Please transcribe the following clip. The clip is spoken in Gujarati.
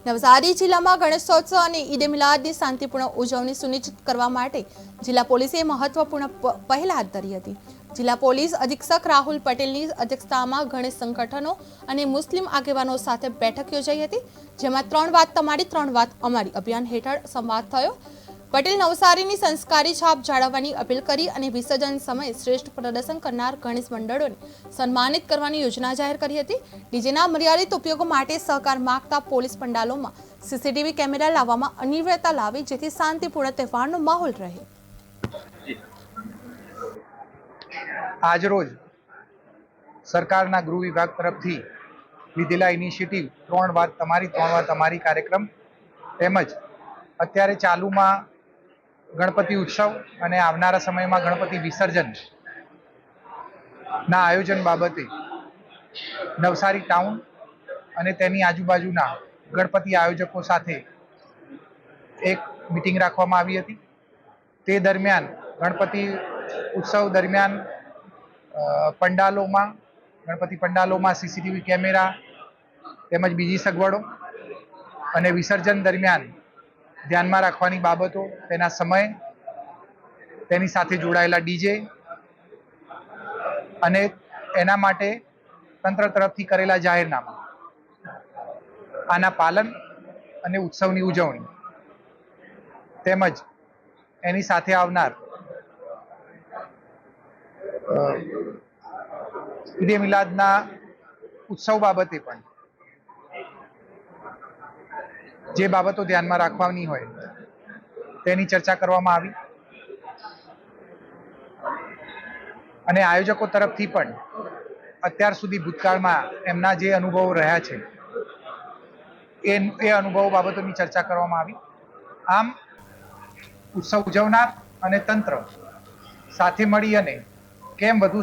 નવસારી જિલ્લામાં ગણેશોત્સવ અને ઈદ મિલાદની શાંતિપૂર્ણ ઉજવણી સુનિશ્ચિત કરવા માટે જિલ્લા પોલીસે મહત્વપૂર્ણ પહેલ હાથ ધરી હતી। જિલ્લા પોલીસ અધિક્ષક રાહુલ પટેલની અધ્યક્ષતામાં ગણેશ સંગઠનો અને મુસ્લિમ આગેવાનો સાથે બેઠક યોજાઈ હતી, જેમાં 3 વાત તમારી 3 વાત અમારી અભિયાન હેઠળ સંવાદ થયો। પટેલ નવસારીની સંસ્કારી છાપ જાળવવાની અપીલ કરી અને વિસર્જન સમયે શ્રેષ્ઠ પ્રદર્શન કરનાર ગણેશ મંડળોને સન્માનિત કરવાની યોજના જાહેર કરી હતી। ડીજેના મર્યાદિત ઉપયોગ માટે સહકાર માંગતા પોલીસ પંડાલોમાં સીસીટીવી કેમેરા લાવવામાં અનિવાર્યતા લાવી, જેથી શાંતિપૂર્ણ તહેવારનો માહોલ રહે। આજરોજ સરકારના ગૃહ વિભાગ તરફથી લીધેલા ઇનિશિયેટિવ 3 વાત તમારી 3 વાત અમારી કાર્યક્રમ તેમજ અત્યારે ચાલુમાં ગણપતિ ઉત્સવ અને આવનારા સમયમાં ગણપતિ વિસર્જન ના આયોજન બાબતે નવસારી ટાઉન અને તેની આજુબાજુના ગણપતિ આયોજકો સાથે એક મીટિંગ રાખવામાં આવી હતી। તે દરમિયાન ગણપતિ ઉત્સવ દરમિયાન ગણપતિ પંડાલોમાં સીસીટીવી કેમેરા તેમજ બીજી સગવડો અને વિસર્જન દરમિયાન ધ્યાનમાં રાખવાની બાબતો, તેના સમય, તેની સાથે જોડાયેલા ડીજે અને એના માટે તંત્ર તરફથી કરેલા જાહેરનામા, આના પાલન અને ઉત્સવની ઉજવણી તેમજ એની સાથે આવનાર ઈદે મિલાદના ઉત્સવ બાબતે પણ જે બાબતો ધ્યાનમાં રાખવાની હોય તેની ચર્ચા કરવામાં આવી અને આયોજકો તરફથી પણ અત્યાર સુધી ભૂતકાળમાં એમના જે અનુભવો રહ્યા છે એ અનુભવો બાબતોની ચર્ચા કરવામાં આવી। આમ ઉત્સવ ઉજવનાર અને તંત્ર સાથે મળી અને કેમ વધુ